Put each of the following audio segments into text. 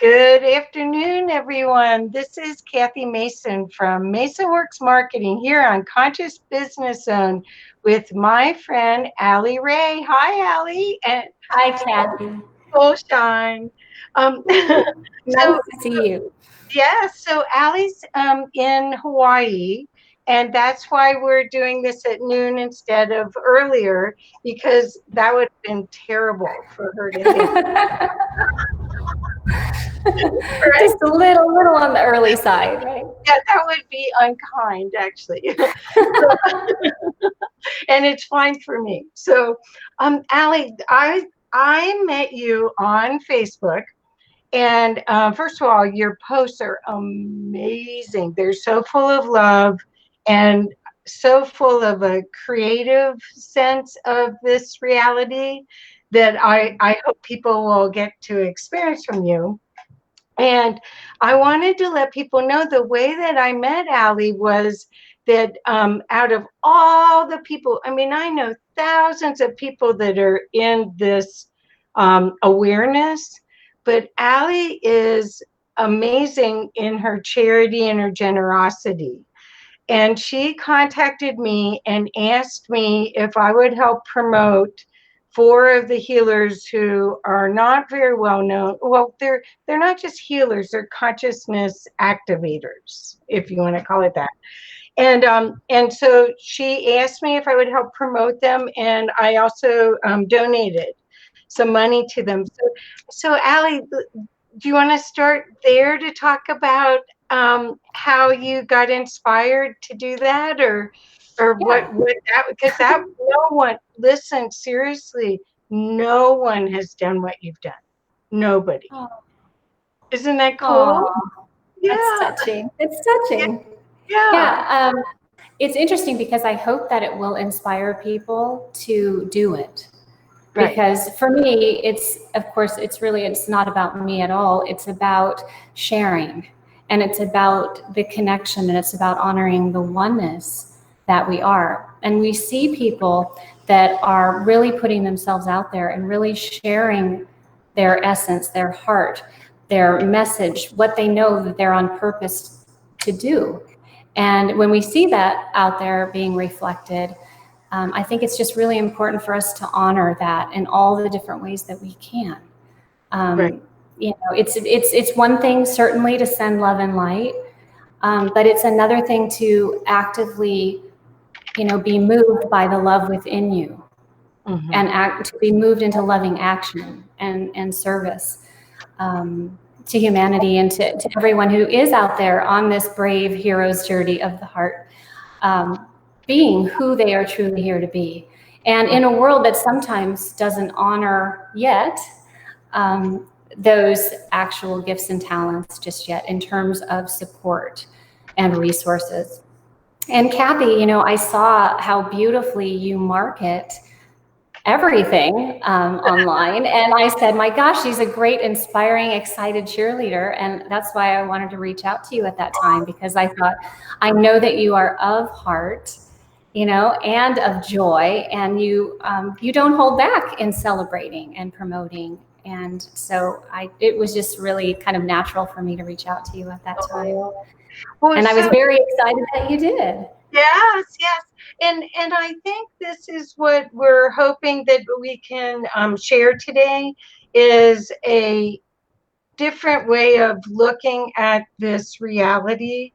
Good afternoon, everyone. This is Kathy Mason from Mason Works Marketing here on Conscious Business Zone with my friend Allie Raye. Hi, Allie, and Hi, Kathy. Shine. Um, Nice so to see you. yeah, so Allie's in Hawaii, and that's why we're doing this at noon instead of earlier because that would have been terrible for her to hit. Just a little on the early side, right? Yeah, that would be unkind, actually. And it's fine for me. So, Allie, I met you on Facebook, and first of all, your posts are amazing. They're so full of love and so full of a creative sense of this reality that I hope people will get to experience from you. And I wanted to let people know the way that I met Allie was that out of all the people, I mean, I know thousands of people that are in this awareness, but Allie is amazing in her charity and her generosity. And she contacted me and asked me if I would help promote four of the healers who are not very well known. Well, they're not just healers, they're consciousness activators, if you want to call it that. And so she asked me if I would help promote them, and I also donated some money to them. So Allie, do you want to start there to talk about how you got inspired to do that, or Yeah. what that, because that no one, listen, seriously, no one has done what you've done. Nobody. Oh, Isn't that cool? oh, that's Yeah, touching. It's touching. yeah, Yeah. It's interesting because I hope that it will inspire people to do it. right. Because for me, of course, it's not about me at all. It's about sharing, and it's about the connection, and it's about honoring the oneness that we are. And we see people that are really putting themselves out there and really sharing their essence, their heart, their message, what they know that they're on purpose to do. And when we see that out there being reflected, I think it's just really important for us to honor that in all the different ways that we can. Right. It's one thing certainly to send love and light, but it's another thing to actively, be moved by the love within you, and to be moved into loving action and service to humanity and to everyone who is out there on this brave hero's journey of the heart. Being who they are truly here to be. And in a world that sometimes doesn't honor yet those actual gifts and talents just yet in terms of support and resources. And Kathy, I saw how beautifully you market everything online. And I said, my gosh, she's a great, inspiring, excited cheerleader. And that's why I wanted to reach out to you at that time, because I thought, I know that you are of heart, and of joy, and you don't hold back in celebrating and promoting. And so it was just really kind of natural for me to reach out to you at that time. Well, And I was very excited that you did. Yes, yes. And I think this is what we're hoping that we can share today is a different way of looking at this reality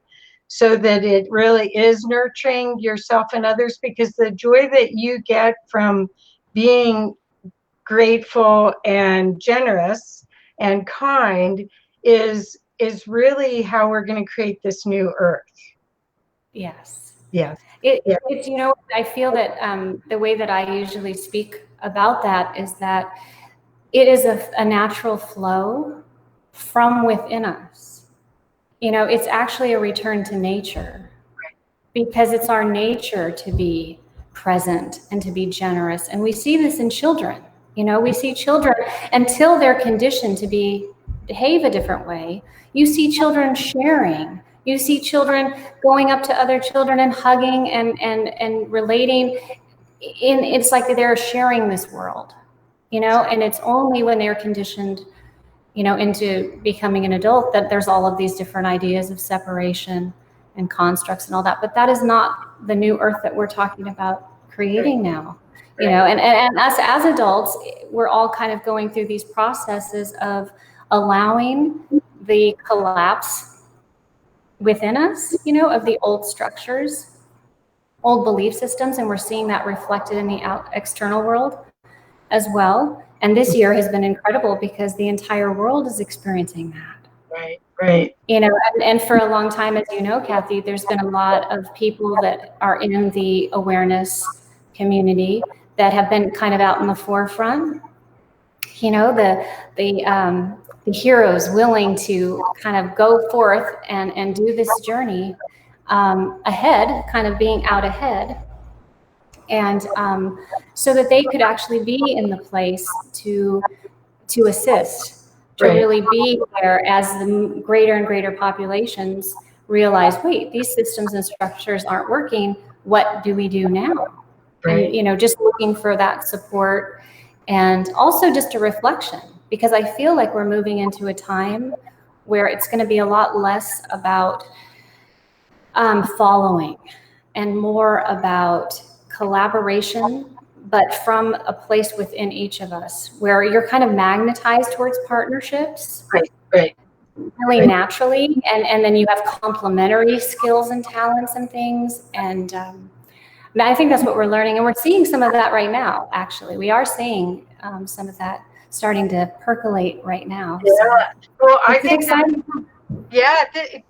so that it really is nurturing yourself and others, because the joy that you get from being grateful and generous and kind is really how we're going to create this new earth. Yes. Yes. It's, I feel that the way that I usually speak about that is that it is a natural flow from within us. It's actually a return to nature, because it's our nature to be present and to be generous. And we see this in children. We see children, until they're conditioned to behave a different way, you see children sharing. You see children going up to other children and hugging and relating. It's like they're sharing this world, and it's only when they're conditioned, into becoming an adult, that there's all of these different ideas of separation and constructs and all that. But that is not the new earth that we're talking about creating now. And us as adults, we're all kind of going through these processes of allowing the collapse within us, of the old structures, old belief systems, and we're seeing that reflected in the external world as well. And this year has been incredible because the entire world is experiencing that. Right. And for a long time, as you know, Kathy, there's been a lot of people that are in the awareness community that have been kind of out in the forefront. The heroes willing to kind of go forth and do this journey ahead, kind of being out ahead. And so that they could actually be in the place to assist, to really be there as the greater and greater populations realize, wait, these systems and structures aren't working. What do we do now? And, just looking for that support and also just a reflection, because I feel like we're moving into a time where it's going to be a lot less about following and more about collaboration, but from a place within each of us where you're kind of magnetized towards partnerships. Really naturally, and then you have complementary skills and talents and things. And I think that's what we're learning, and we're seeing some of that right now. Actually, we are seeing some of that starting to percolate right now. Yeah. So well, I think exciting.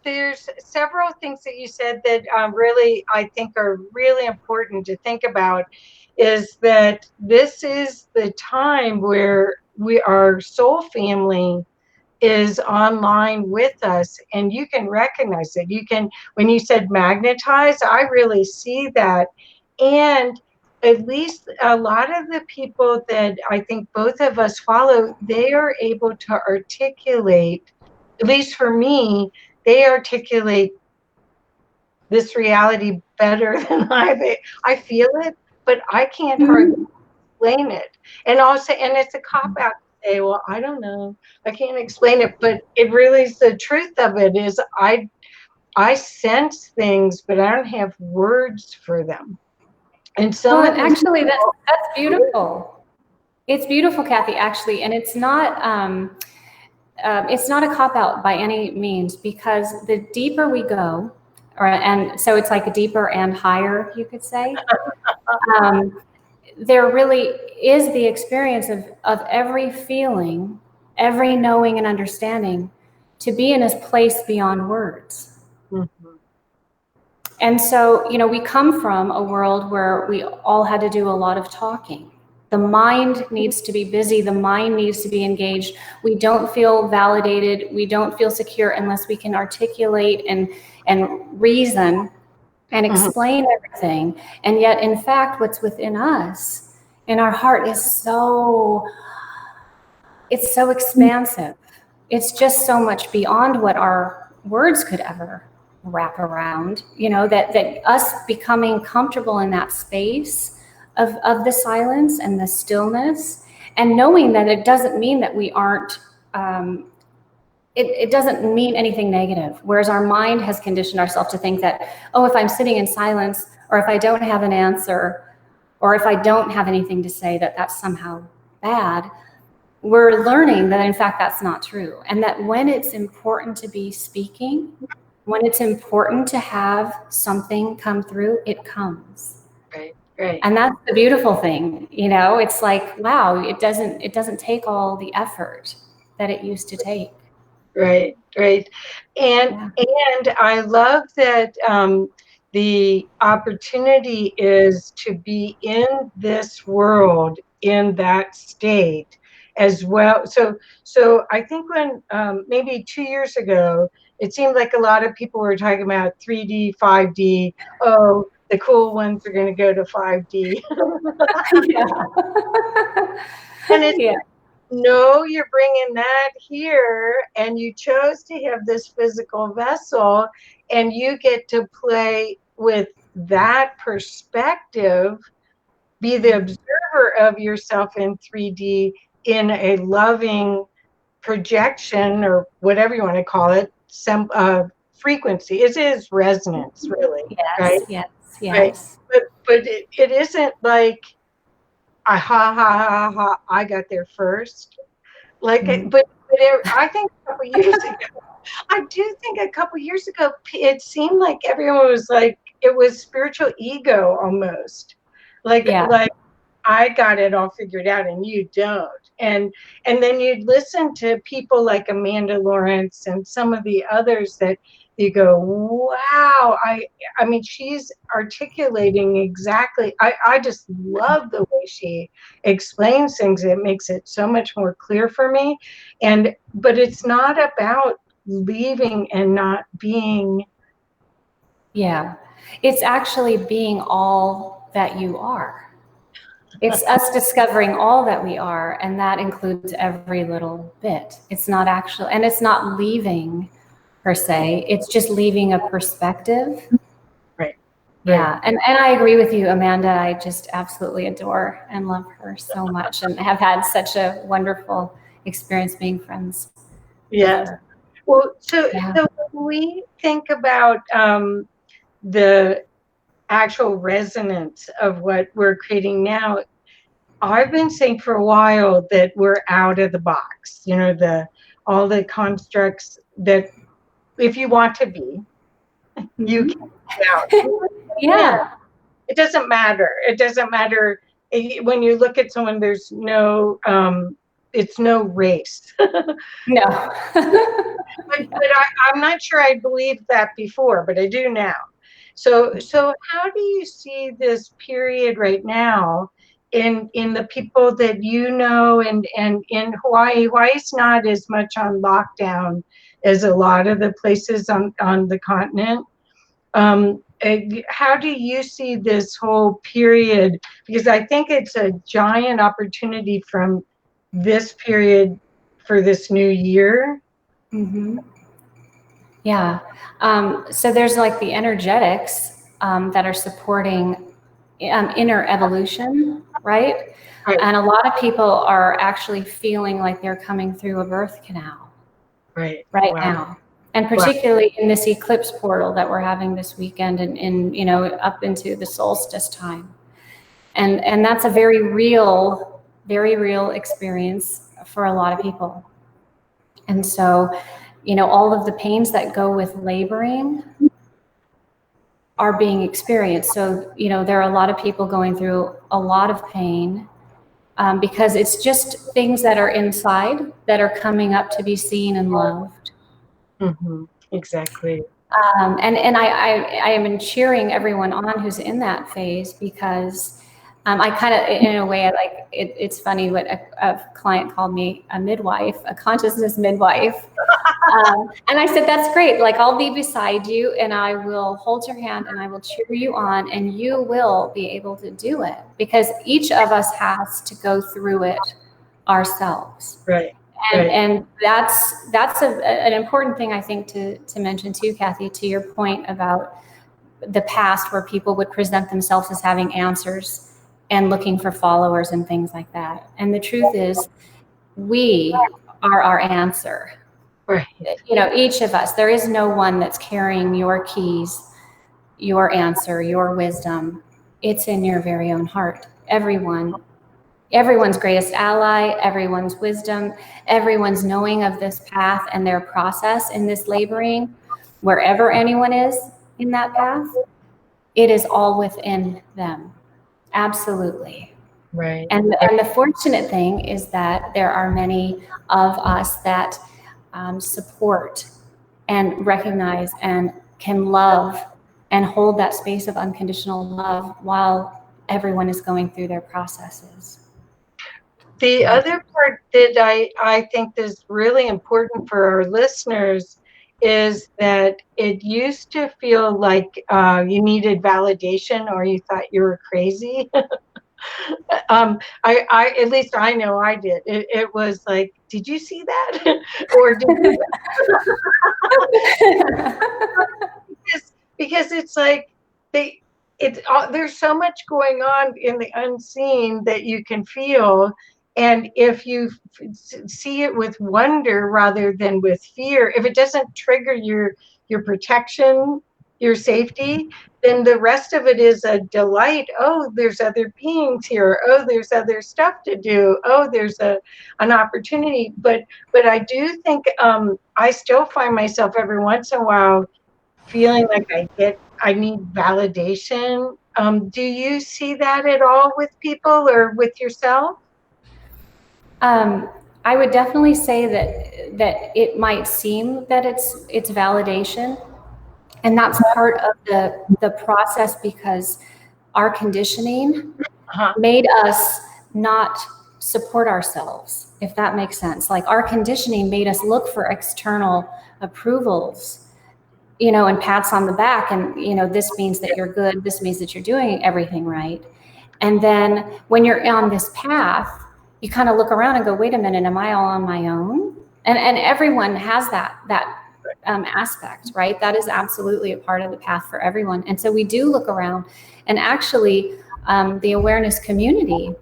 There's several things that you said that really I think are really important to think about. Is that this is the time where our soul family is online with us, and you can recognize it. You can, when you said magnetize, I really see that. And at least a lot of the people that I think both of us follow, they are able to articulate, at least for me, they articulate this reality better than I feel it, but I can't hardly explain it. And also, and it's a cop out to say, well, I don't know, I can't explain it, but it really is the truth of it. Is I sense things, but I don't have words for them. And some of these actually, that's beautiful. It's beautiful, Kathy, actually, and it's not a cop out by any means, because the deeper we go, and so it's like a deeper and higher, you could say. There really is the experience of every feeling, every knowing and understanding to be in a place beyond words. And so, we come from a world where we all had to do a lot of talking. The mind needs to be busy. The mind needs to be engaged. We don't feel validated. We don't feel secure unless we can articulate and reason and explain everything. And yet, in fact, what's within us, in our heart, is so expansive. It's just so much beyond what our words could ever wrap around, that us becoming comfortable in that space of the silence and the stillness, and knowing that it doesn't mean that we aren't, it doesn't mean anything negative. Whereas our mind has conditioned ourselves to think that, oh, if I'm sitting in silence, or if I don't have an answer, or if I don't have anything to say, that's somehow bad. We're learning that, in fact, that's not true. And that when it's important to be speaking, when it's important to have something come through, it comes. Right. And that's the beautiful thing, it's like, wow, it doesn't take all the effort that it used to take. Right. And I love that the opportunity is to be in this world in that state as well. So I think when maybe 2 years ago, it seemed like a lot of people were talking about 3D, 5D. Oh, the cool ones are going to go to 5D. And it's no, you're bringing that here, and you chose to have this physical vessel, and you get to play with that perspective, be the observer of yourself in 3D in a loving projection or whatever you want to call it, some frequency. It is resonance, really, right? Yes, yes, Right. yes. But it isn't like I ha ha ha ha. I got there first. Like, Mhm. I think a couple years ago, I do think a couple years ago, it seemed like everyone was like, it was spiritual ego almost. Yeah. Like I got it all figured out and you don't. And then you'd listen to people like Amanda Lawrence and some of the others that you go, wow, I mean she's articulating exactly. I just love the way she explains things. It makes it so much more clear for me. And but it's not about leaving and not being. Yeah. It's actually being all that you are. It's us discovering all that we are, and that includes every little bit. It's not actually, and it's not leaving per se, it's just leaving a perspective. Right. Yeah, and I agree with you, Amanda. I just absolutely adore and love her so much, and have had such a wonderful experience being friends with Yes. her. Well, so Yeah. when we think about the actual resonance of what we're creating now, I've been saying for a while that we're out of the box. You know, the all the constructs that if you want to be, you can Mhm. get out. Yeah, Yeah. it doesn't matter. It doesn't matter when you look at someone. There's no, it's no race. No. I'm not sure I believed that before, but I do now. So how do you see this period right now in the people that you know and in Hawaii? Hawaii's not as much on lockdown as a lot of the places on the continent. How do you see this whole period? Because I think it's a giant opportunity from this period for this new year. Hmm. Yeah. So there's like the energetics that are supporting inner evolution, right? Right, And a lot of people are actually feeling like they're coming through a birth canal right. right Wow. now. And Wow. particularly in this eclipse portal that we're having this weekend and up into the solstice time. And that's a very real experience for a lot of people. And so, all of the pains that go with laboring are being experienced. So, there are a lot of people going through a lot of pain because it's just things that are inside that are coming up to be seen and loved. Mm-hmm. Exactly. And I am cheering everyone on who's in that phase because I kind of, in a way, it's funny what a client called me a midwife, a consciousness midwife. And I said, that's great. Like, I'll be beside you and I will hold your hand and I will cheer you on and you will be able to do it because each of us has to go through it ourselves. Right. And that's an important thing, I think, to mention too, Kathy, to your point about the past where people would present themselves as having answers and looking for followers and things like that. And the truth is, we are our answer. Right. Each of us, there is no one that's carrying your keys, your answer, your wisdom. It's in your very own heart. Everyone's greatest ally, everyone's wisdom, everyone's knowing of this path and their process in this laboring, wherever anyone is in that path, it is all within them. Absolutely. Right. And the fortunate thing is that there are many of us that support and recognize and can love and hold that space of unconditional love while everyone is going through their processes. The other part that I think is really important for our listeners is that it used to feel like you needed validation or you thought you were crazy. I at least I know I did. It was like, did you see that? Or did you? Because it's like there's so much going on in the unseen that you can feel, And if you see it with wonder rather than with fear, if it doesn't trigger your protection, your safety, then the rest of it is a delight. Oh, there's other beings here. Oh, there's other stuff to do. Oh, there's an opportunity. But I do think I still find myself every once in a while feeling like I need validation. Do you see that at all with people or with yourself? I would definitely say that it might seem that it's validation, and that's part of the process because our conditioning Uh-huh. made us not support ourselves, if that makes sense. Like our conditioning made us look for external approvals, and pats on the back, and this means that you're good, this means that you're doing everything right. And then when you're on this path, you kind of look around and go, wait a minute, am I all on my own? And everyone has that aspect, right? That is absolutely a part of the path for everyone. And so we do look around, and actually the awareness community,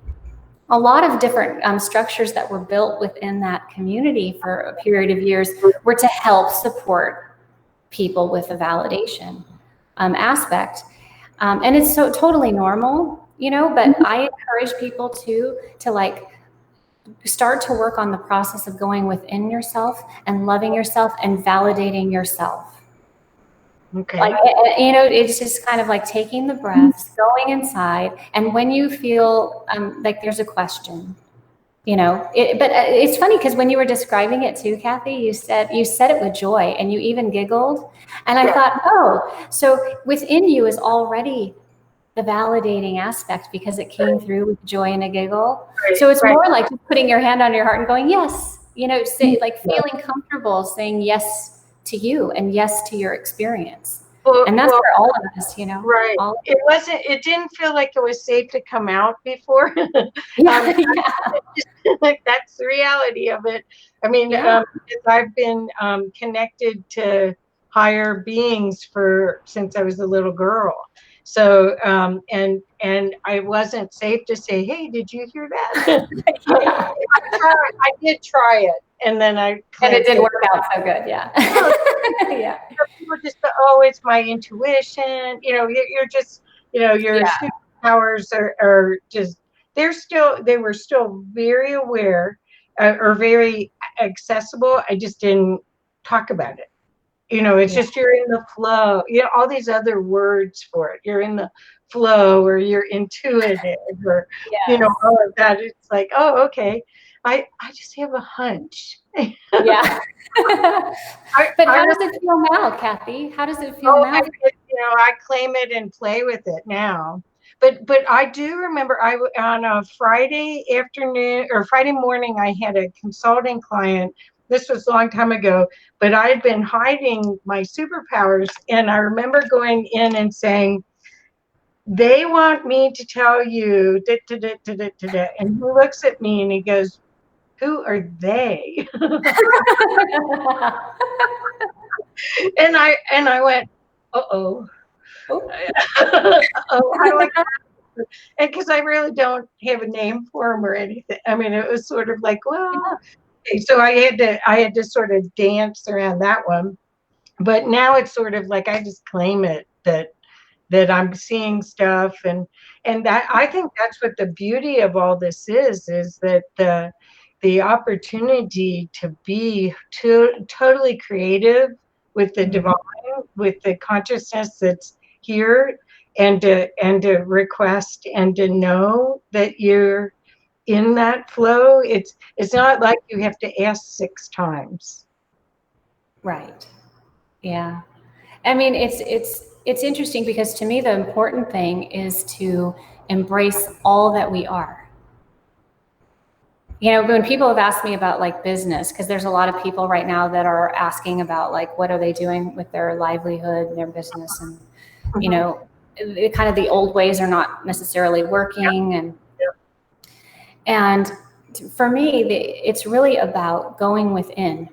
a lot of different structures that were built within that community for a period of years were to help support people with the validation aspect. And it's so totally normal, but I encourage people to like start to work on the process of going within yourself and loving yourself and validating yourself. Okay. Like, it's just kind of like taking the breaths, going inside. And when you feel like there's a question, but it's funny because when you were describing it too, Kathy, you said it with joy and you even giggled. And I thought, oh, so within you is already the validating aspect because it came through with joy and a giggle. Right, So it's right. more like just putting your hand on your heart and going, yes, like feeling comfortable saying yes to you and yes to your experience. And that's for all of us, Right. It didn't feel like it was safe to come out before. Yeah. Like that's the reality of it. I mean, I've been connected to higher beings since I was a little girl. So and I wasn't safe to say, hey, did you hear that? I did try it, and then and it didn't work out so good. Yeah. Yeah. People just go, oh, it's my intuition. You're just, your superpowers are just. They were still very aware or very accessible. I just didn't talk about it. It's just you're in the flow. All these other words for it. You're in the flow, or you're intuitive, or all of that. It's like, oh, okay. I just have a hunch. Yeah. But how does it feel now, Kathy? How does it feel now? I claim it and play with it now. But I do remember on a Friday afternoon or Friday morning, I had a consulting client. This was a long time ago, but I had been hiding my superpowers. And I remember going in and saying, they want me to tell you, da, da, da, da, da, da, da. And he looks at me and he goes, who are they? And I went, uh-oh. Oh, how do I? And because I really don't have a name for him or anything. I mean, it was sort of like, well, okay. So I had to sort of dance around that one. But now it's sort of like I just claim it that I'm seeing stuff, and that I think that's what the beauty of all this is that the opportunity to be totally creative with the divine, with the consciousness that's here, and to request and to know that you're in that flow. It's not like you have to ask 6 times. Right. Yeah. I mean, it's interesting because to me, the important thing is to embrace all that we are. When people have asked me about like business, because there's a lot of people right now that are asking about like, what are they doing with their livelihood and their business? And, kind of the old ways are not necessarily working. And for me, it's really about going within,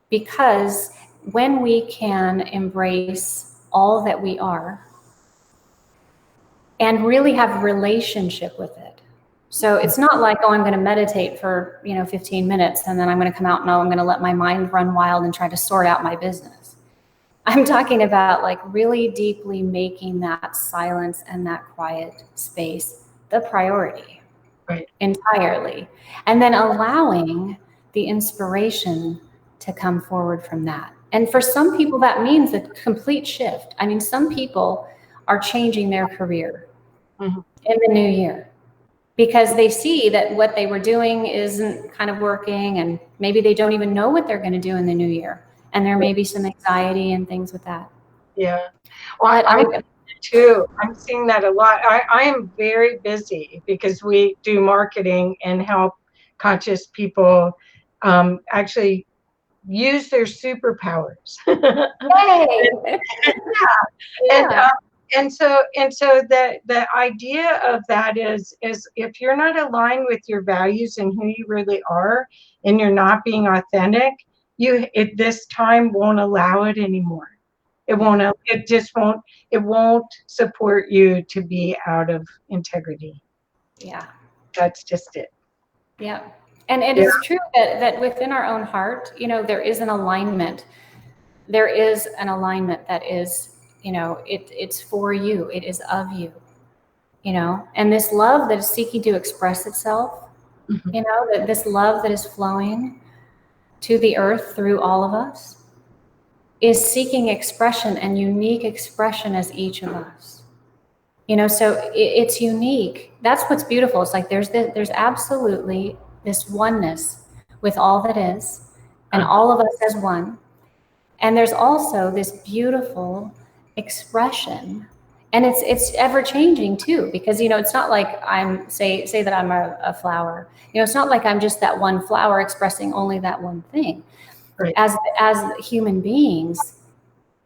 because when we can embrace all that we are and really have relationship with it, So it's not like, oh, I'm going to meditate for, 15 minutes and then I'm going to come out and, oh, I'm going to let my mind run wild and try to sort out my business. I'm talking about like really deeply making that silence and that quiet space the priority. Right. Entirely. And then allowing the inspiration to come forward from that. And for some people, that means a complete shift. I mean, some people are changing their career in the new year because they see that what they were doing isn't kind of working, and maybe they don't even know what they're going to do in the new year. And there may be some anxiety and things with that. Yeah. Well, I too. I'm seeing that a lot. I am very busy because we do marketing and help conscious people actually use their superpowers. Yay! Yeah. And so the idea of that is if you're not aligned with your values and who you really are, and you're not being authentic, this time won't allow it anymore. It won't support you to be out of integrity. Yeah. That's just it. Yeah. And it is true that within our own heart, there is an alignment. There is an alignment that is, it's for you. It is of you, and this love that is seeking to express itself, that this love that is flowing to the earth through all of us is seeking expression and unique expression as each of us. So it's unique. That's what's beautiful. It's like there's absolutely this oneness with all that is, and all of us as one. And there's also this beautiful expression, and it's ever changing too, because it's not like I'm say that I'm a flower. It's not like I'm just that one flower expressing only that one thing. Right. As human beings,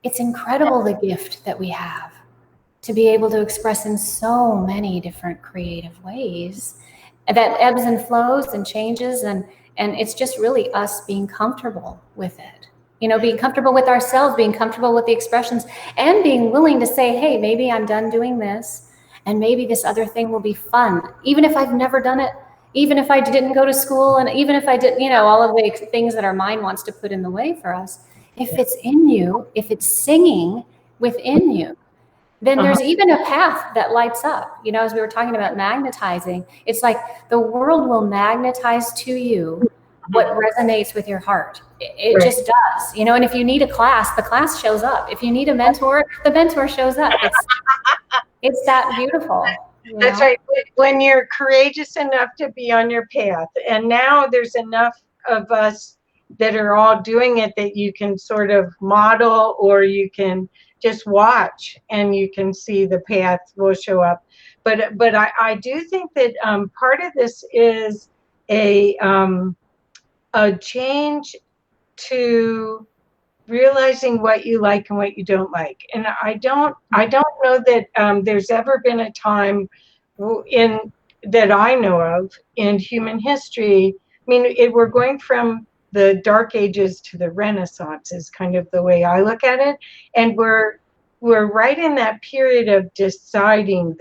it's incredible the gift that we have to be able to express in so many different creative ways that ebbs and flows and changes, and it's just really us being comfortable with it. Being comfortable with ourselves, being comfortable with the expressions, and being willing to say, hey, maybe I'm done doing this, and maybe this other thing will be fun, even if I've never done it, even if I didn't go to school, and even if I did, all of the things that our mind wants to put in the way for us. If it's in you, if it's singing within you, then there's even a path that lights up. As we were talking about magnetizing, it's like the world will magnetize to you what resonates with your heart. It just does, and if you need a class, the class shows up. If you need a mentor, the mentor shows up. It's that beautiful. That's right. When you're courageous enough to be on your path, and now there's enough of us that are all doing it that you can sort of model, or you can just watch and you can see the path will show up. But I do think that part of this is a change to realizing what you like and what you don't like. And I don't know that there's ever been a time that I know of in human history. I mean, we're going from the Dark Ages to the Renaissance is kind of the way I look at it, and we're right in that period of deciding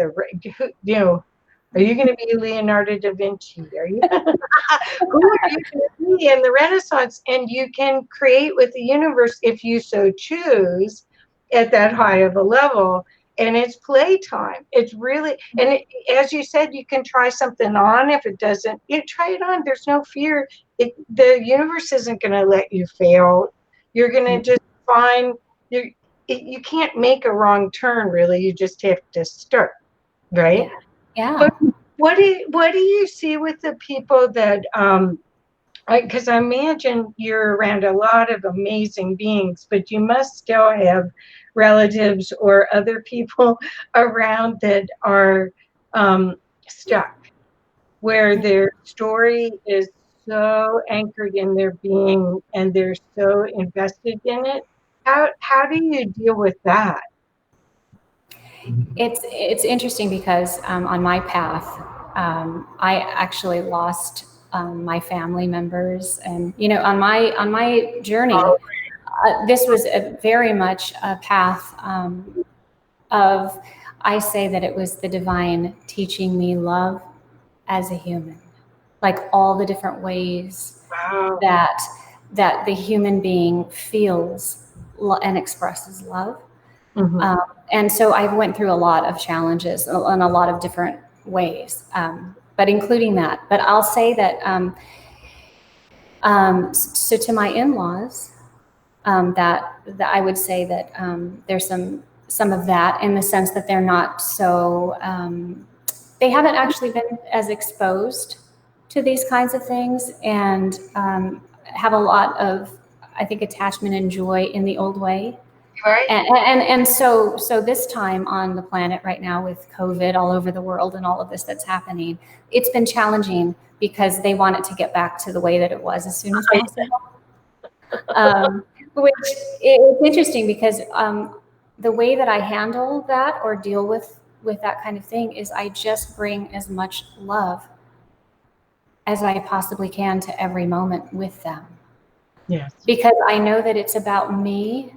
are you going to be Leonardo da Vinci? Are you? Who are you going to be in the Renaissance? And you can create with the universe if you so choose at that high of a level. And it's playtime. It's really, and as you said, you can try something on. If it doesn't, you try it on. There's no fear. The universe isn't going to let you fail. You're going to just find, you can't make a wrong turn, really. You just have to start, right? Yeah. But what do you see with the people that because I imagine you're around a lot of amazing beings, but you must still have relatives or other people around that are stuck, where their story is so anchored in their being and they're so invested in it. How do you deal with that? It's interesting because on my path, I actually lost my family members, and on my journey, this was very much a path of, I say that it was the divine teaching me love as a human, like all the different ways Wow. that the human being feels and expresses love. Mhm. And so I went through a lot of challenges in a lot of different ways, but including that. But I'll say that, so to my in-laws, that I would say that there's some of that, in the sense that they're not so, they haven't actually been as exposed to these kinds of things, and have a lot of, I think, attachment and joy in the old way. Right. And so this time on the planet right now, with COVID all over the world and all of this that's happening, it's been challenging because they want it to get back to the way that it was as soon as possible. Which it's interesting because the way that I handle that or deal with that kind of thing is I just bring as much love as I possibly can to every moment with them. Yes. Because I know that it's about me.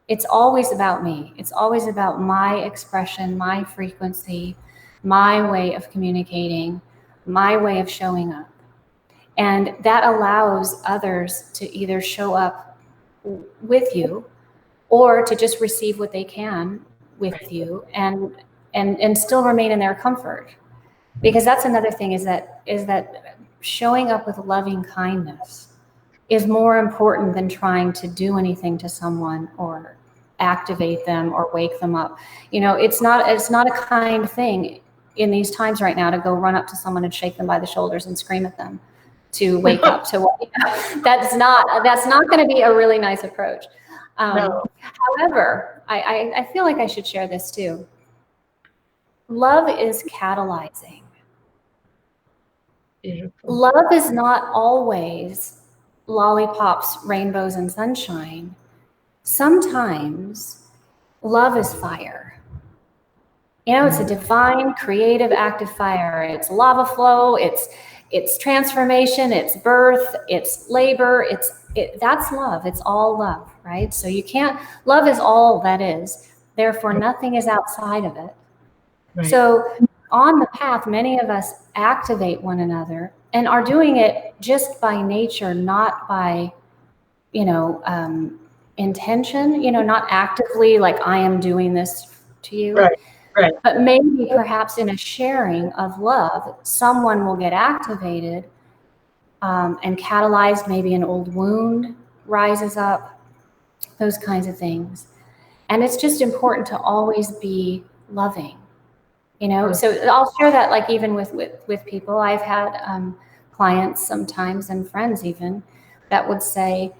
It's always about me. It's always about my expression, my frequency, my way of communicating, my way of showing up. And that allows others to either show up with you or to just receive what they can with you, and still remain in their comfort. Because that's another thing, is that showing up with loving kindness is more important than trying to do anything to someone or activate them or wake them up. It's not a kind thing in these times right now to go run up to someone and shake them by the shoulders and scream at them to wake up to what. That's not going to be a really nice approach. No. However, I feel like I should share this too. Love is catalyzing. Beautiful. Love is not always lollipops, rainbows, and sunshine. Sometimes love is fire. It's a divine, creative, active fire. It's lava flow. It's transformation. It's birth. It's labor. That's love. It's all love, right? So love is all that is. Therefore, nothing is outside of it. Right. So on the path, many of us activate one another and are doing it just by nature, not by, intention, not actively, like, I am doing this to you. Right. Right. But maybe perhaps in a sharing of love, someone will get activated and catalyzed. Maybe an old wound rises up, those kinds of things. And it's just important to always be loving. So I'll share that, like, even with people. I've had clients sometimes, and friends even, that would say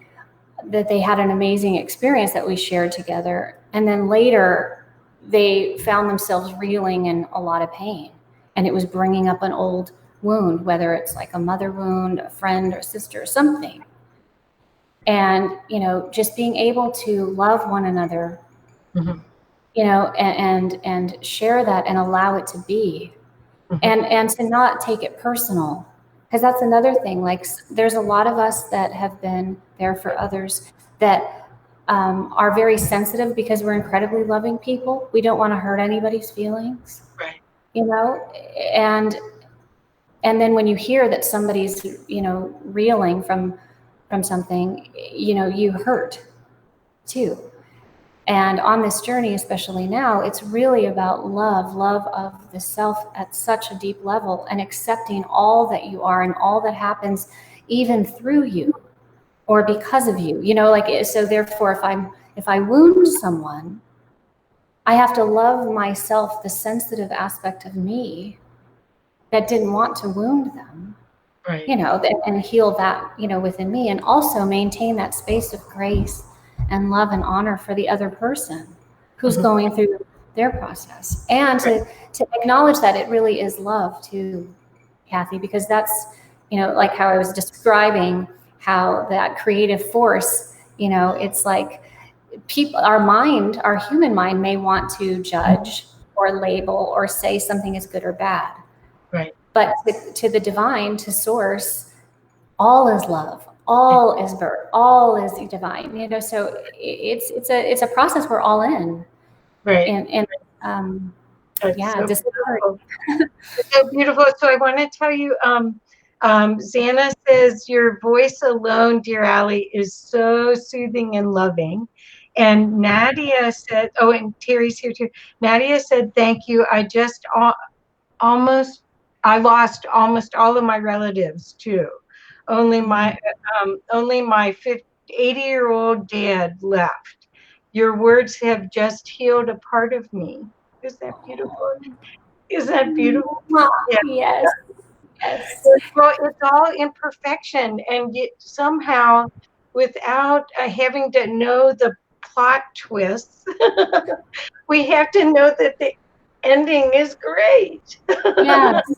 that they had an amazing experience that we shared together, and then later they found themselves reeling in a lot of pain, and it was bringing up an old wound, whether it's like a mother wound, a friend or sister or something. And just being able to love one another, Mm-hmm. and share that and allow it to be, and to not take it personal. Because that's another thing. Like, there's a lot of us that have been there for others that are very sensitive because we're incredibly loving people. We don't want to hurt anybody's feelings. Right. And then when you hear that somebody's reeling from something, you hurt too. And on this journey, especially now, it's really about love of the self at such a deep level, and accepting all that you are and all that happens even through you or because of you. So therefore, if I wound someone, I have to love myself, the sensitive aspect of me that didn't want to wound them. Right. And heal that, within me, and also maintain that space of grace and love and honor for the other person who's going through their process, and to acknowledge that it really is love too, Kathy, because that's, like how I was describing how that creative force, it's like our human mind may want to judge or label or say something is good or bad. Right. But to the divine, to source, all is love, all is birth, all is divine. So it's a process we're all in. Right. And That's yeah, so discovery. beautiful. It's so beautiful. So I want to tell you, Xana says your voice alone, dear Ali, is so soothing and loving. And Nadia said, oh, and Terry's here too. Nadia said, thank you. Almost, I lost almost all of my relatives too. Only my 80-year-old dad left. Your words have just healed a part of me. Is that beautiful? Is that beautiful? Yeah. Yes, yes. Well, it's all imperfection, and yet somehow, without having to know the plot twists, we have to know that the ending is great. Yes. And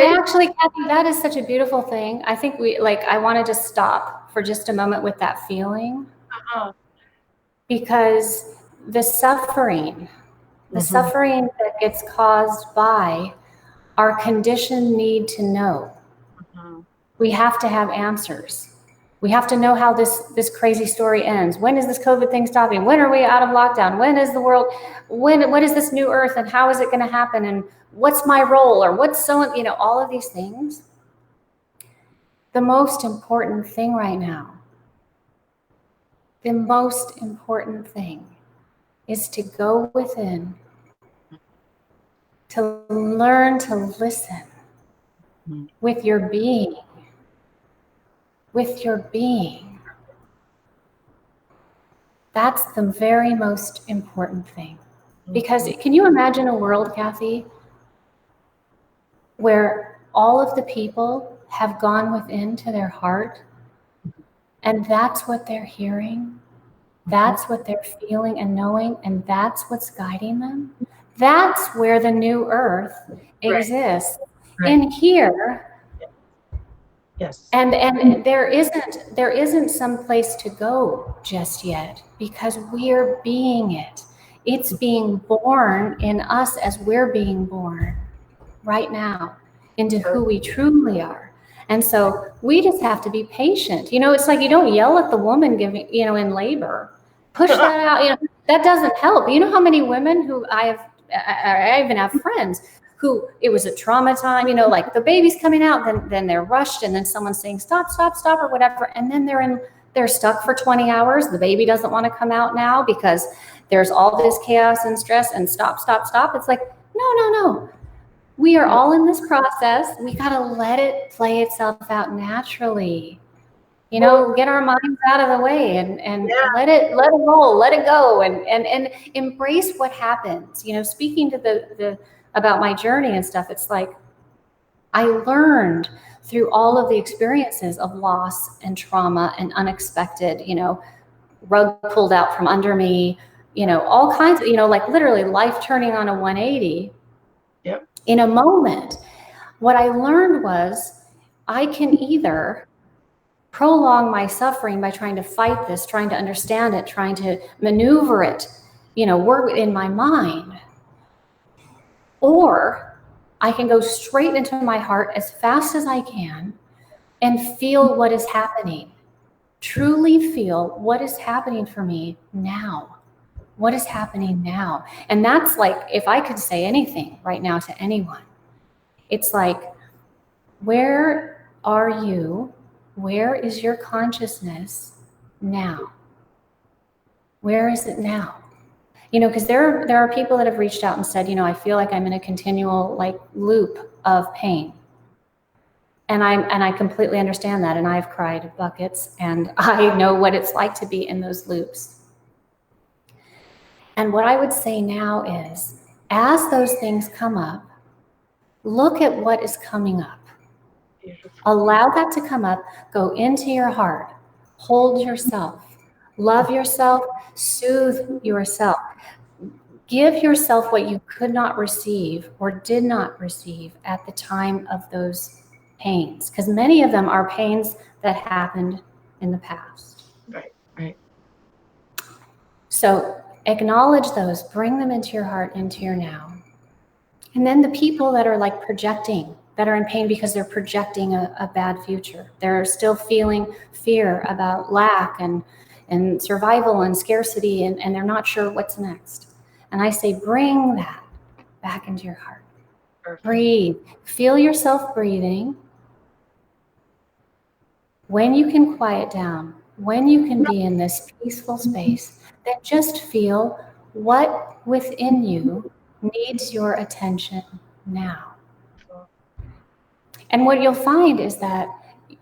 Right? actually, Kathy, that is such a beautiful thing. I think I want to just stop for just a moment with that feeling, Uh-huh. because the suffering, the Mhm. suffering that gets caused by our conditioned need to know. Mhm. We have to have answers. We have to know how this crazy story ends. When is this COVID thing stopping? When are we out of lockdown? When is the world? When is this new earth? And how is it going to happen? And what's my role? Or what's all of these things. The most important thing right now, the most important thing is to go within, to learn to listen Mhm. with your being, with your being. That's the very most important thing. Because can you imagine a world, Kathy, where all of the people have gone within to their heart, and that's what they're hearing, that's what they're feeling and knowing, and that's what's guiding them? That's where the new earth Right. exists, Right. in here. Yes. And there isn't some place to go just yet, because we're being it. It's being born in us as we're being born right now into who we truly are. And so we just have to be patient. It's like you don't yell at the woman giving, in labor. Push that out. That doesn't help. You know how many women who I even have friends who it was a trauma time, like the baby's coming out, then they're rushed, and then someone's saying stop, stop, stop, or whatever, and then they're stuck for 20 hours. The baby doesn't want to come out now because there's all this chaos and stress, and stop, stop, stop. It's like, no. We are all in this process. We got to let it play itself out naturally. Get our minds out of the way and let it roll, let it go, and embrace what happens. Speaking to the about my journey and stuff, it's like I learned through all of the experiences of loss and trauma and unexpected, rug pulled out from under me, all kinds of, like literally life turning on a 180 in a moment. What I learned was I can either prolong my suffering by trying to fight this, trying to understand it, trying to maneuver it, work in my mind, or I can go straight into my heart as fast as I can and feel what is happening. Truly feel what is happening for me now. What is happening now? And that's like, if I could say anything right now to anyone, it's like, where are you? Where is your consciousness now? Where is it now? Because there are people that have reached out and said, I feel like I'm in a continual loop of pain. And I completely understand that, and I've cried buckets, and I know what it's like to be in those loops. And what I would say now is, as those things come up, look at what is coming up. Allow that to come up, go into your heart, hold yourself, love yourself, soothe yourself. Give yourself what you could not receive or did not receive at the time of those pains, because many of them are pains that happened in the past. Right. So acknowledge those, bring them into your heart, into your now. And then the people that are projecting, that are in pain because they're projecting a bad future. They're still feeling fear about lack and survival and scarcity, and they're not sure what's next. And I say, bring that. back into your heart. Perfect. Breathe. Feel yourself breathing. When you can quiet down, when you can be in this peaceful space, then just feel what within you needs your attention now. And what you'll find is that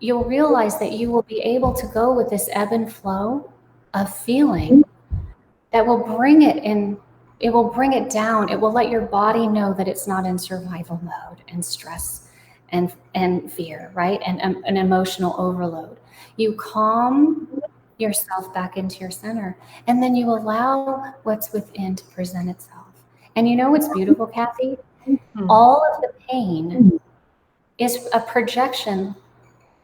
you'll realize that you will be able to go with this ebb and flow of feeling that will bring it in. It will bring it down. It will let your body know that it's not in survival mode and stress and fear, right? And an emotional overload. You calm yourself back into your center, and then you allow what's within to present itself. And you know what's beautiful, Kathy? All of the pain is a projection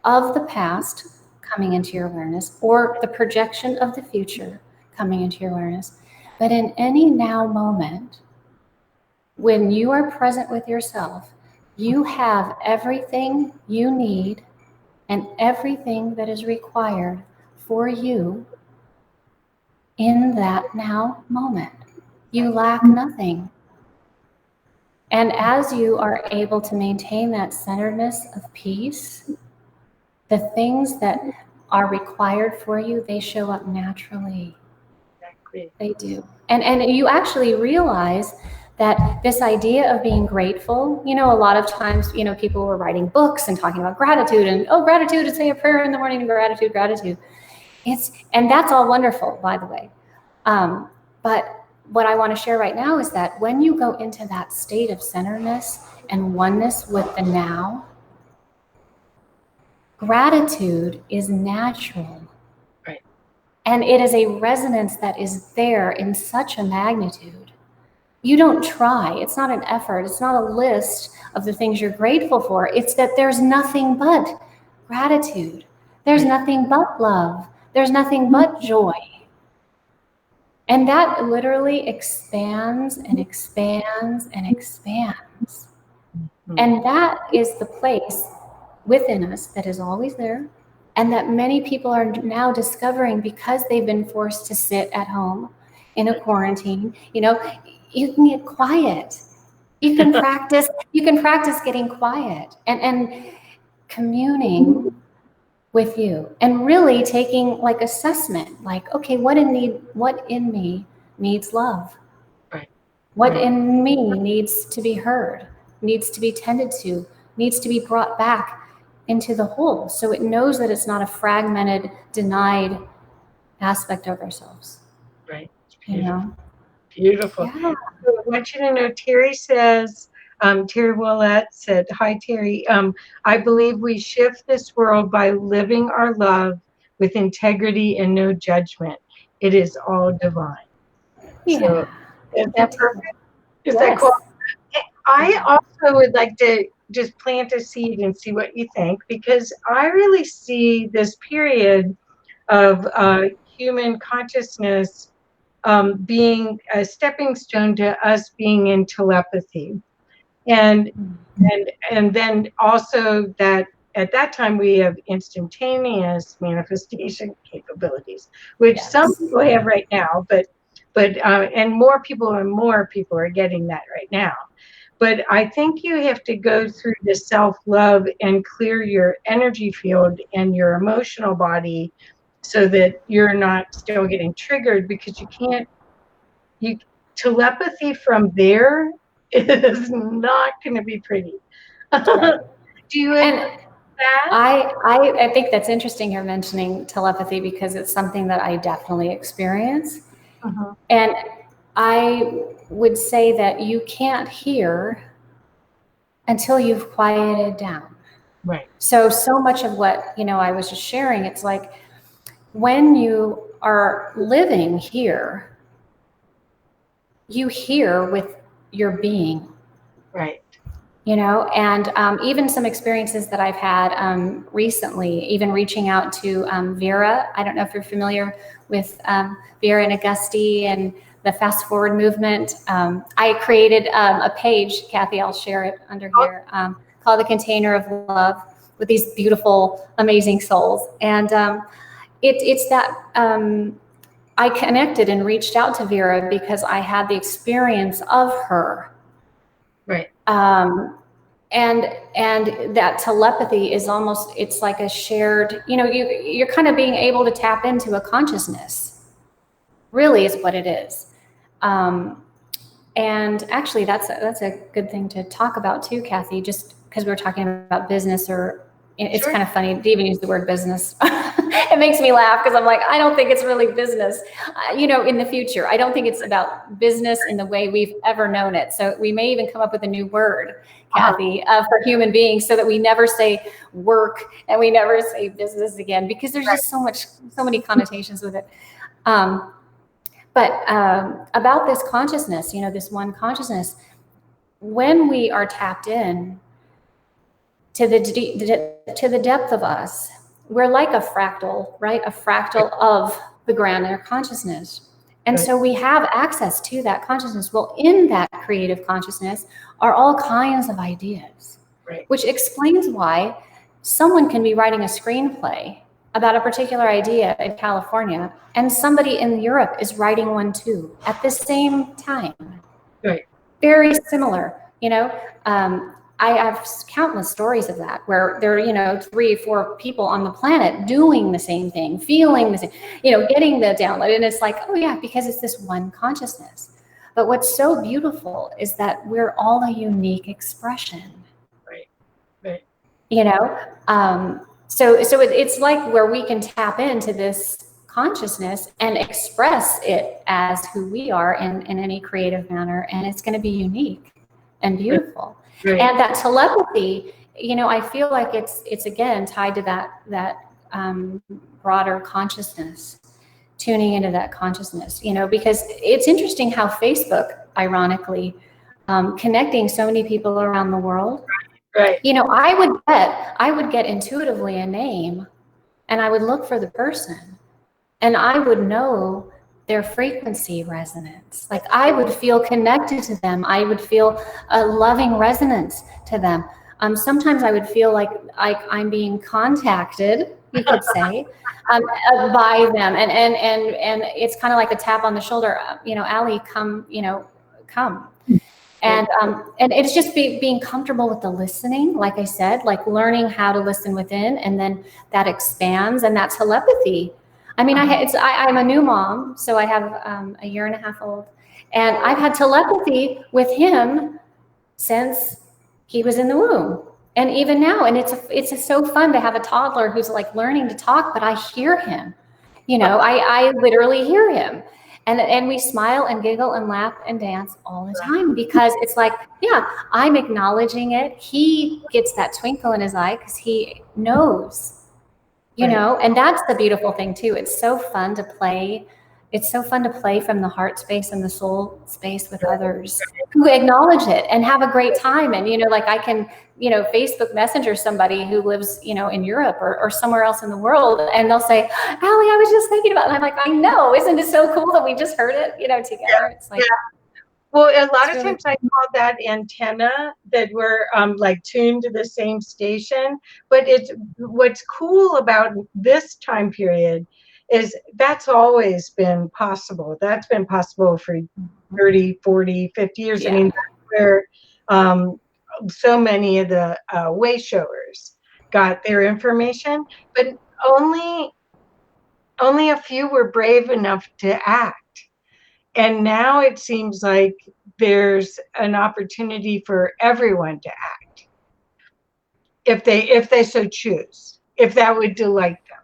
of the past coming into your awareness, or the projection of the future coming into your awareness. But in any now moment, when you are present with yourself, you have everything you need and everything that is required for you in that now moment. You lack nothing. And as you are able to maintain that centeredness of peace, the things that are required for you, they show up naturally. Exactly. They do. And you actually realize that this idea of being grateful, you know, a lot of times, you know, people were writing books and talking about gratitude and, oh, gratitude, and say a prayer in the morning, and gratitude. And that's all wonderful, by the way. But what I want to share right now is that when you go into that state of centeredness and oneness with the now, gratitude is natural. Right. And it is a resonance that is there in such a magnitude. You don't try. It's not an effort. It's not a list of the things you're grateful for. It's that there's nothing but gratitude. There's nothing but love. There's nothing but joy. And that literally expands and expands and expands. And that is the place within us that is always there, and that many people are now discovering because they've been forced to sit at home in a quarantine. You know, you can get quiet. You can practice getting quiet and communing with you, and really taking like assessment, like, okay, what in me needs love? Right. What in me needs to be heard, needs to be tended to, needs to be brought back into the whole, so it knows that it's not a fragmented, denied aspect of ourselves. Right. You know? Beautiful. Yeah. So I want you to know, Terry says, Terry Willett said, hi, Terry. I believe we shift this world by living our love with integrity and no judgment. It is all divine. Yeah. So, is that perfect? Is that Yes. cool? I also would like to just plant a seed and see what you think, because I really see this period of human consciousness being a stepping stone to us being in telepathy. And then also that at that time we have instantaneous manifestation capabilities, which some people have right now, but and more people are getting that right now. But I think you have to go through the self-love and clear your energy field and your emotional body so that you're not still getting triggered, because you telepathy from there is not going to be pretty. Right. Do you agree with that? I think that's interesting you're mentioning telepathy, because it's something that I definitely experience. And I would say that you can't hear until you've quieted down. Right. So much of what, you know, I was just sharing, it's like when you are living here, you hear with your being. Right. You know, and even some experiences that I've had recently, even reaching out to Vera. I don't know if you're familiar with Vera and Augusti and the Fast Forward movement. I created a page, Kathy, I'll share it under here, called The Container of Love, with these beautiful, amazing souls. And it's that I connected and reached out to Vera because I had the experience of her Right. And that telepathy is almost, it's like a shared, you're kind of being able to tap into a consciousness, really is what it is. And actually that's a good thing to talk about too, Kathy, just because we're talking about business, or it's Sure. kind of funny to even use the word business. It makes me laugh because I'm like, I don't think it's really business, in the future. I don't think it's about business in the way we've ever known it. So we may even come up with a new word, Kathy, for human beings, so that we never say work and we never say business again, because there's just so many connotations with it. But about this consciousness, this one consciousness, when we are tapped in to the depth of us, we're like a fractal, right? A fractal of the grander consciousness. And so we have access to that consciousness. Well, in that creative consciousness are all kinds of ideas, which explains why someone can be writing a screenplay about a particular idea in California, and somebody in Europe is writing one too at the same time. Right. Very similar, I have countless stories of that, where there are, 3 or 4 people on the planet doing the same thing, feeling the same, getting the download. And it's like, oh yeah, because it's this one consciousness. But what's so beautiful is that we're all a unique expression. Right. So it's like where we can tap into this consciousness and express it as who we are in any creative manner, and it's going to be unique and beautiful. Right. And that telepathy, I feel like it's again tied to that broader consciousness, tuning into that consciousness, because it's interesting how Facebook, ironically, connecting so many people around the world. Right. I would get intuitively a name, and I would look for the person, and I would know their frequency resonance. Like I would feel connected to them. I would feel a loving resonance to them. Sometimes I would feel like I'm being contacted, you could say, by them, and it's kind of like a tap on the shoulder. Allie, come, come. And it's just being comfortable with the listening, like I said, like learning how to listen within, and then that expands, and that's telepathy. I mean, I'm a new mom, so I have a 1.5-year-old, and I've had telepathy with him since he was in the womb, and even now. And it's so fun to have a toddler who's like learning to talk, but I hear him. I literally hear him. And we smile and giggle and laugh and dance all the time, because it's like, yeah, I'm acknowledging it. He gets that twinkle in his eye because he knows, and that's the beautiful thing too. It's so fun to play. It's so fun to play from the heart space and the soul space with others who acknowledge it and have a great time. And, like I can, Facebook Messenger somebody who lives, in Europe or somewhere else in the world, and they'll say, Allie, I was just thinking about it. And I'm like, I know, isn't it so cool that we just heard it, together? It's like, well, a lot of times I call that antenna, that we're like tuned to the same station. But what's cool about this time period is that's always been possible. That's been possible for 30, 40, 50 years. Yeah. I mean, that's where so many of the way showers got their information, but only a few were brave enough to act. And now it seems like there's an opportunity for everyone to act, if they so choose, if that would delight them.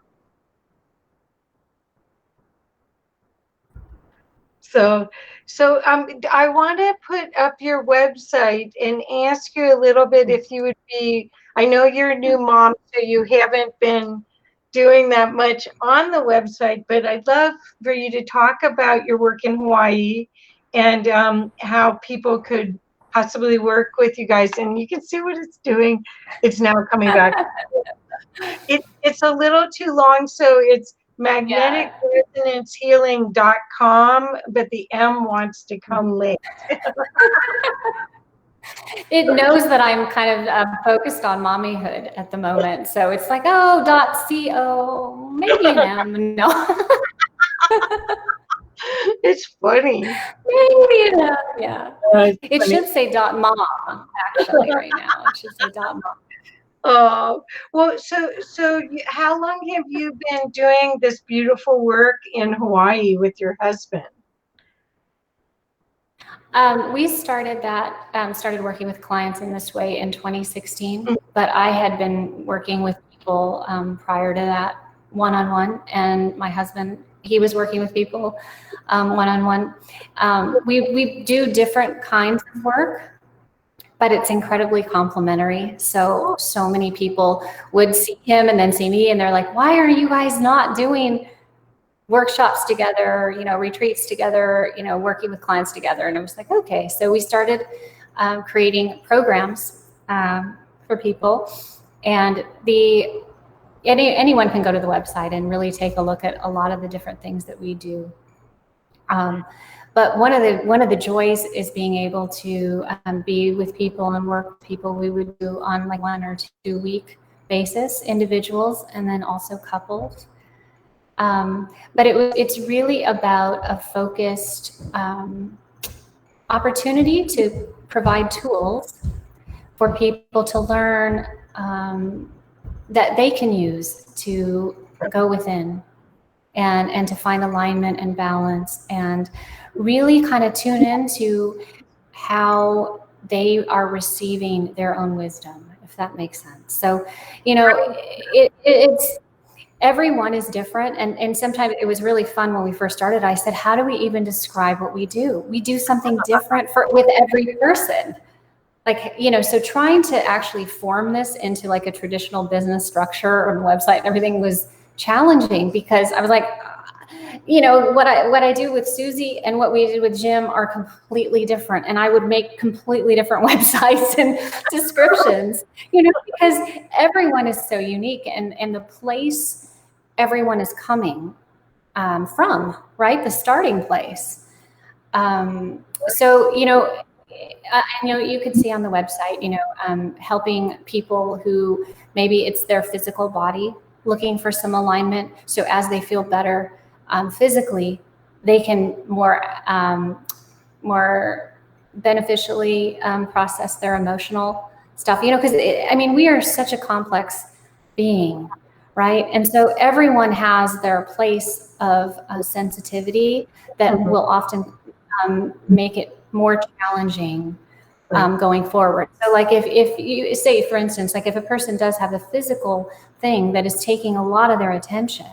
So I want to put up your website and ask you a little bit if you would be, I know you're a new mom, so you haven't been doing that much on the website, but I'd love for you to talk about your work in Hawaii and how people could possibly work with you guys. And you can see what it's doing. It's now coming back. It's a little too long, so it's magneticresonancehealing.com, but the M wants to come late. It knows that I'm kind of focused on mommyhood at the moment, so it's like, oh, .co, maybe an M, no. It's funny. Maybe, yeah. It's It funny. should say .mom actually right now. It should say .mom. Oh, well, how long have you been doing this beautiful work in Hawaii with your husband? We started working with clients in this way in 2016, Mm. but I had been working with people prior to that one-on-one, and my husband, he was working with people one-on-one. We do different kinds of work, but it's incredibly complementary. So many people would see him and then see me, and they're like, why are you guys not doing workshops together, retreats together, working with clients together? And I was like, okay. So we started creating programs for people, and anyone can go to the website and really take a look at a lot of the different things that we do. But one of the joys is being able to be with people and work with people. We would do on like 1 or 2 week basis, individuals, and then also couples. But it's really about a focused opportunity to provide tools for people to learn that they can use to go within and to find alignment and balance, and really kind of tune into how they are receiving their own wisdom, if that makes sense. So, it's everyone is different, and sometimes it was really fun when we first started. I said, how do we even describe what we do? We do something different with every person. Like, so trying to actually form this into like a traditional business structure or website and everything was challenging, because I was like, what I do with Susie and what we did with Jim are completely different. And I would make completely different websites and descriptions, because everyone is so unique, and the place everyone is coming from, right? The starting place. So, I know you could see on the website, helping people who maybe it's their physical body looking for some alignment. So as they feel better physically, they can more beneficially process their emotional stuff, because we are such a complex being, right? And so everyone has their place of sensitivity that will often make it more challenging going forward. So like if you say, for instance, like if a person does have a physical thing that is taking a lot of their attention,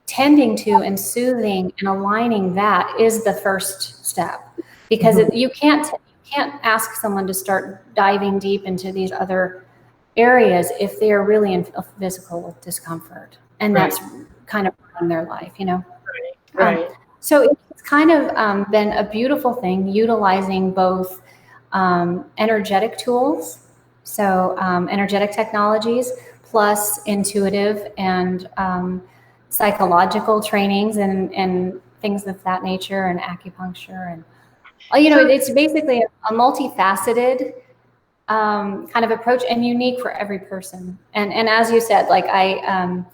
tending to and soothing and aligning that is the first step, because you can't ask someone to start diving deep into these other areas if they are really in a physical discomfort, and that's kind of in their life, Right. So it's kind of been a beautiful thing, utilizing both energetic tools, so energetic technologies, plus intuitive and psychological trainings and things of that nature, and acupuncture, and it's basically a multifaceted kind of approach, and unique for every person. And as you said, like I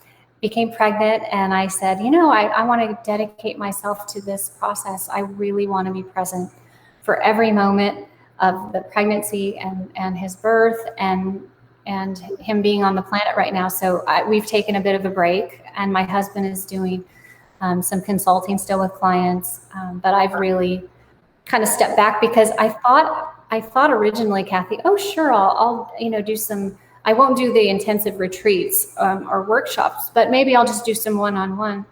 became pregnant, and I said, I want to dedicate myself to this process. I really want to be present for every moment of the pregnancy and his birth and him being on the planet right now. So we've taken a bit of a break, and my husband is doing some consulting still with clients, but I've really kind of stepped back, because I thought originally, Kathy, oh sure, I'll do some. I won't do the intensive retreats or workshops, but maybe I'll just do some one-on-one.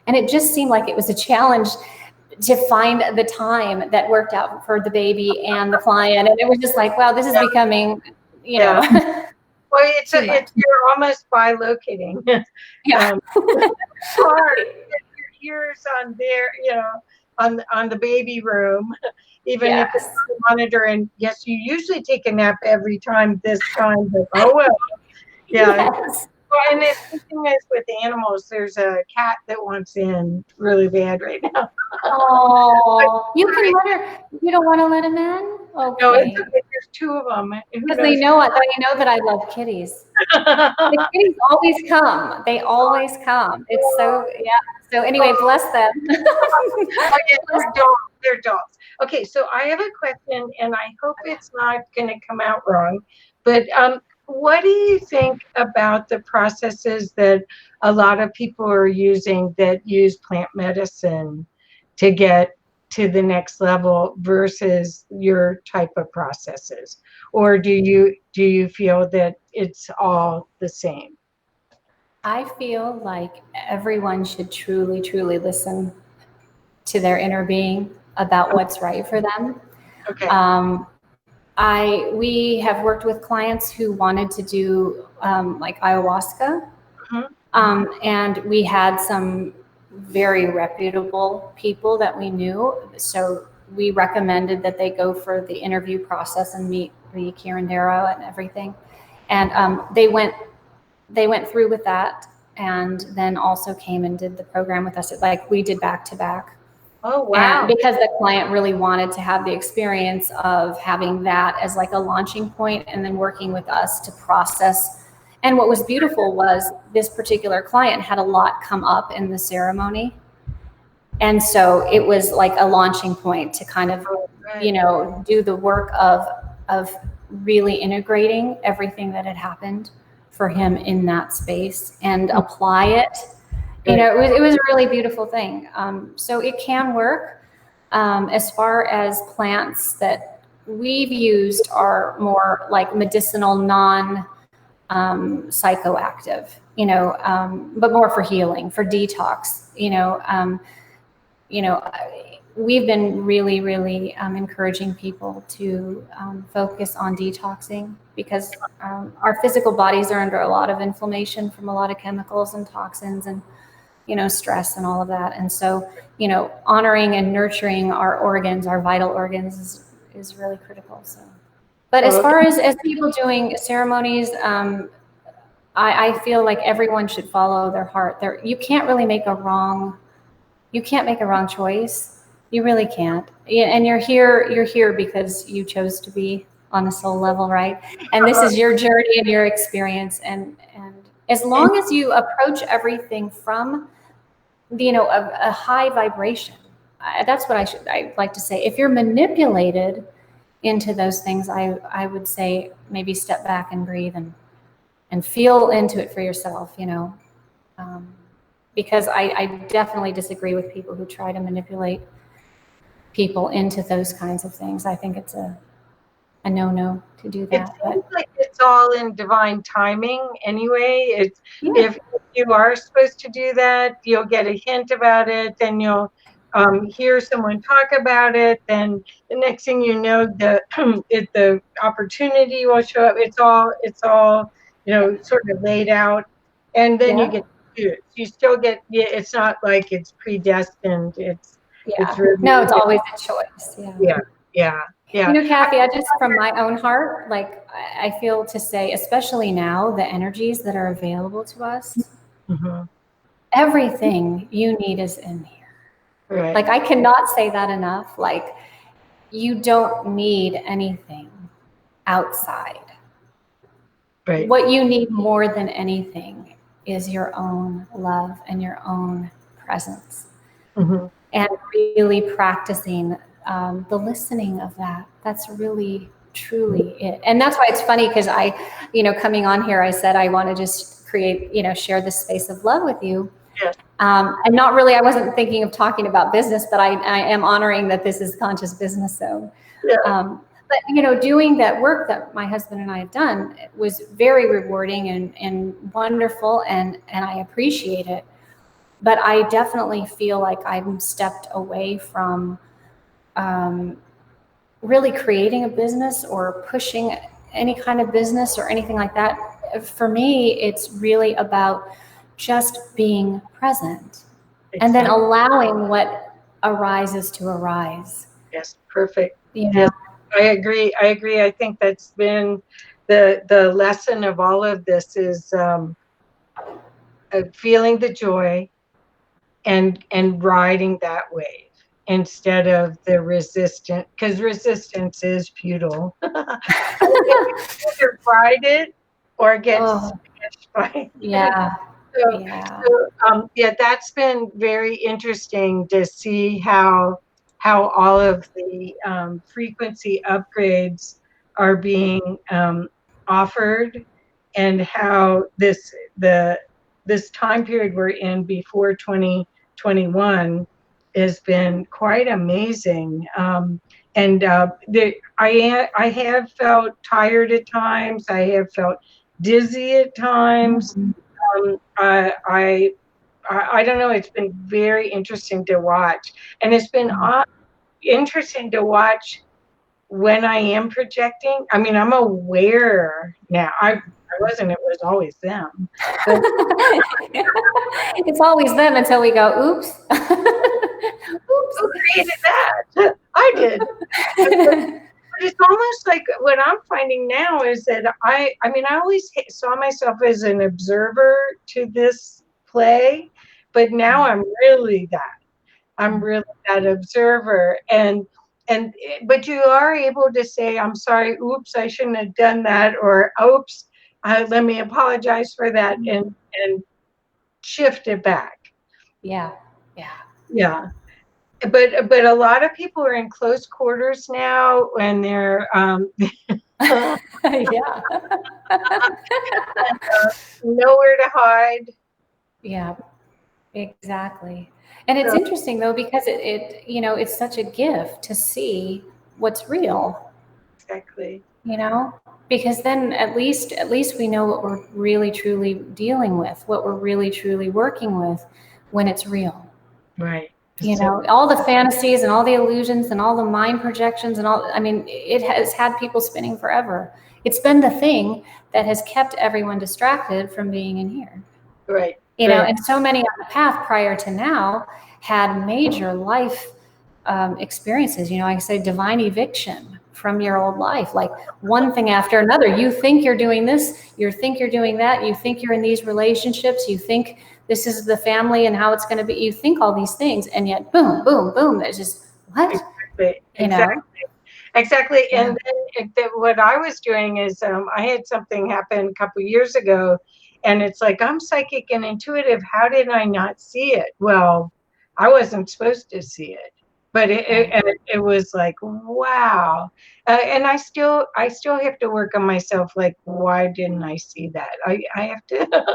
And it just seemed like it was a challenge to find the time that worked out for the baby and the client. And it was just like, wow, this is becoming, Well, you're almost bilocating. Yeah. Hard. Your ears on there, on the baby room, even if it's on the monitor. And yes, you usually take a nap every time this time, but oh well. Yeah. Yes. Well, and the thing is with animals, there's a cat that wants in really bad right now. Oh, you can let her. You don't want to let him in? Okay. No, it's okay. There's 2 of them. Because they know that I love kitties. The kitties always come. They always come. It's so So anyway, bless them. Oh, yeah, they're dolls. They're dolls. Okay, so I have a question, and I hope it's not going to come out wrong. But what do you think about the processes that a lot of people are using that use plant medicine to get to the next level versus your type of processes? Or do you feel that it's all the same? I feel like everyone should truly, truly listen to their inner being about what's right for them. Okay. Um, we have worked with clients who wanted to do like ayahuasca, Mhm. and we had some very reputable people that we knew. So we recommended that they go for the interview process and meet the curandero and everything. And they went through with that, and then also came and did the program with us. Like we did back to back. Oh, And wow. because the client really wanted to have the experience of having that as like a launching point and then working with us to process. And what was beautiful was this particular client had a lot come up in the ceremony. And so it was like a launching point to kind of, Right. do the work of really integrating everything that had happened for him in that space and apply it. It was a really beautiful thing. So it can work. As far as plants that we've used are more like medicinal, non psychoactive, but more for healing, for detox. You know, we've been really, really encouraging people to focus on detoxing because our physical bodies are under a lot of inflammation from a lot of chemicals and toxins and stress and all of that. And so, honoring and nurturing our organs, our vital organs is really critical. So, but as Okay. far as people doing ceremonies, I feel like everyone should follow their heart. You can't really you can't make a wrong choice. You really can't. And you're here because you chose to be on a soul level, right? And this is your journey and your experience. And as And long as you approach everything from a high vibration. That's what I'd like to say. If you're manipulated into those things, I would say maybe step back and breathe and feel into it for yourself, um, because I definitely disagree with people who try to manipulate people into those kinds of things. I think it's a no to do it that. seems But like it's all in divine timing anyway. It's yeah, if you are supposed to do that, you'll get a hint about it, then you'll hear someone talk about it, then the next thing you know, the opportunity will show up. It's all sort of laid out, and then you yeah, get to choose. You still get, yeah. It's not like it's predestined. It's yeah. No, really it's always a choice. Yeah. yeah, yeah, yeah. Kathy, I just, from my own heart, like I feel to say, especially now, the energies that are available to us, Mhm. everything you need is in here. Right, Like, I cannot say that enough. Like, you don't need anything outside. right. What you need more than anything is your own love and your own presence. Mhm. And really practicing the listening of that. That's really, truly it. And that's why it's funny because coming on here, I said I want to just create, share this space of love with you. Yes. And not really, I wasn't thinking of talking about business, but I am honoring that this is conscious business zone. Yeah. But doing that work that my husband and I have done was very rewarding and wonderful, and I appreciate it. But I definitely feel like I'm stepped away from really creating a business or pushing any kind of business or anything like that. For me, it's really about just being present and then Exactly. allowing what arises to arise. Yes. Perfect. You know, Yes. I agree. I agree. I think that's been the lesson of all of this is feeling the joy and riding that wave instead of the resistance, because resistance is futile. Either ride it or get oh smashed by. yeah, So, Yeah. yeah, that's been very interesting to see how all of the frequency upgrades are being offered, and how the this time period we're in before 2021 has been quite amazing. And I have felt tired at times. I have felt dizzy at times. Mhm. I don't know. It's been very interesting to watch, and it's been interesting to watch when I am projecting. I mean, I'm aware now. I wasn't. It was always them, but It's always them until we go, oops. who Oops. created that? I did. But it's almost like what I'm finding now is that I mean, I always saw myself as an observer to this play, but now I'm really that. I'm really that observer, and but you are able to say, I'm sorry, oops, I shouldn't have done that, or oops, let me apologize for that, and shift it back. Yeah. Yeah. Yeah. But a lot of people are in close quarters now, and they're Yeah. nowhere to hide. Yeah, exactly. And it's So interesting though, because it's such a gift to see what's real, exactly. because then at least we know what we're really truly dealing with, what we're really truly working with when it's real. Right. So All the fantasies and all the illusions and all the mind projections and all, I mean, it has had people spinning forever. It's been the thing that has kept everyone distracted from being in here. right, right, And so many on the path prior to now had major life experiences. Like I say, divine eviction from your old life, like one thing after another. You think you're doing this, you think you're doing that, you think you're in these relationships, you think this is the family and how it's going to be. You think all these things, and yet, boom, boom, boom. There's just what exactly, you know. exactly. Yeah. And then what I was doing is I had something happen a couple years ago, and it's like, I'm psychic and intuitive. How did I not see it? Well, I wasn't supposed to see it, but Right. it was like, wow. And I still have to work on myself. Like, why didn't I see that? I have to.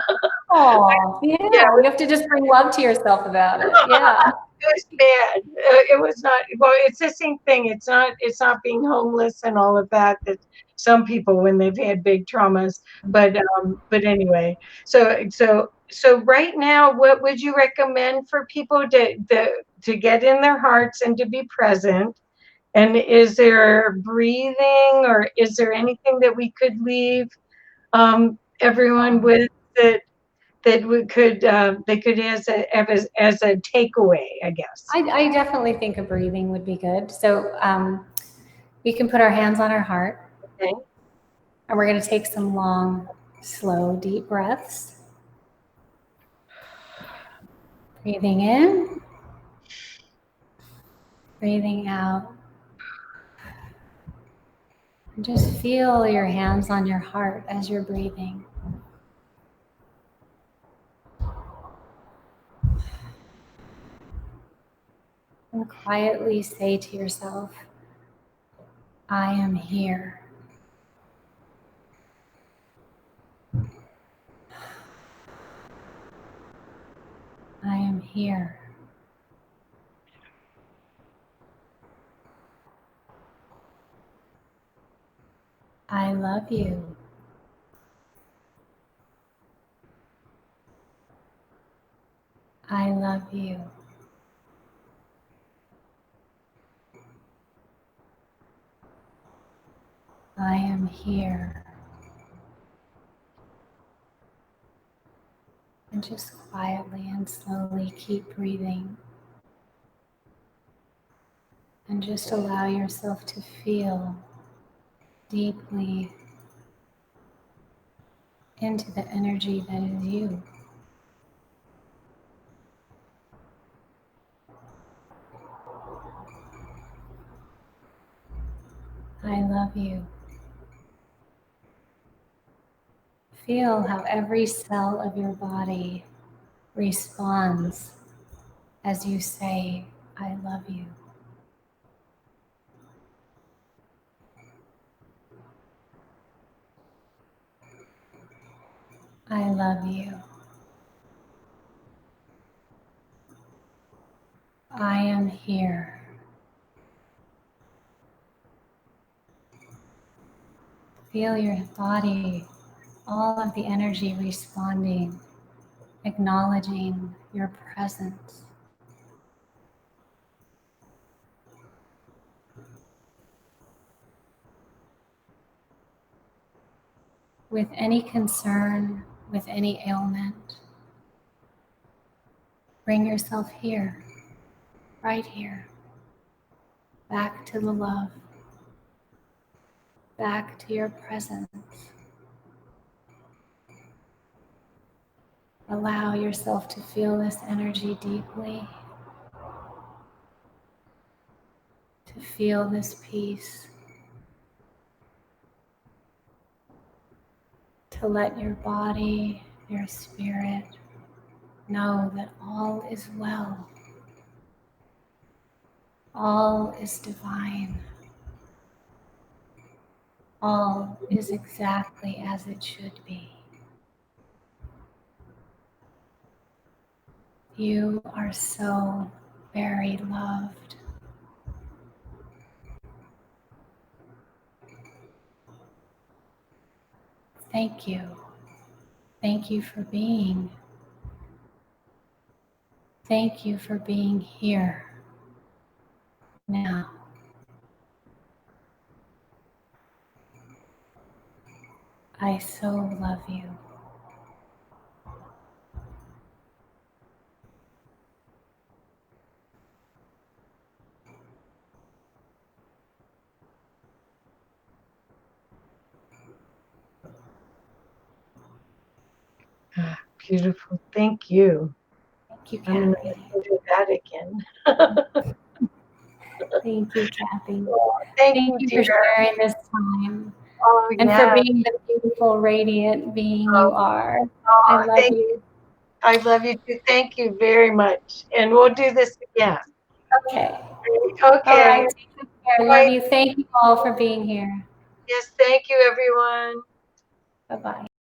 Oh, yeah. Yeah, You have to just bring love to yourself about it. Yeah. it was bad. It was not. Well, it's the same thing. It's not being homeless and all of that. That some people when they've had big traumas. But anyway. So right now, what would you recommend for people to get in their hearts and to be present? And is there breathing, or is there anything that we could leave everyone with, that we could they could as a takeaway, I guess. I definitely think a breathing would be good. So we can put our hands on our heart, Okay. and we're going to take some long, slow, deep breaths. Breathing in, breathing out. And just feel your hands on your heart as you're breathing. And quietly say to yourself, I am here. I am here. I love you. I love you. I am here. And just quietly and slowly keep breathing. And just allow yourself to feel deeply into the energy that is you. I love you. Feel how every cell of your body responds as you say, I love you. I love you. I am here. Feel your body, all of the energy responding, acknowledging your presence. With any concern, with any ailment, bring yourself here, right here, back to the love, back to your presence. Allow yourself to feel this energy deeply, to feel this peace, to let your body, your spirit know that all is well, all is divine, all is exactly as it should be. You are so very loved. Thank you. Thank you for being. Thank you for being here now. I so love you. Beautiful. Thank you. Thank you, I'm going Kathy. to do that again. Thank you, Kathy. Oh, thank Thank you, you for dear. sharing this time Oh, and for yeah. being the beautiful, radiant being Oh, you are. I oh, love thank you. you. I love you too. Thank you very much. And we'll do this again. Okay. All Okay. right. Take care. Love Bye. you. Thank you all for being here. Yes, thank you, everyone. Bye-bye.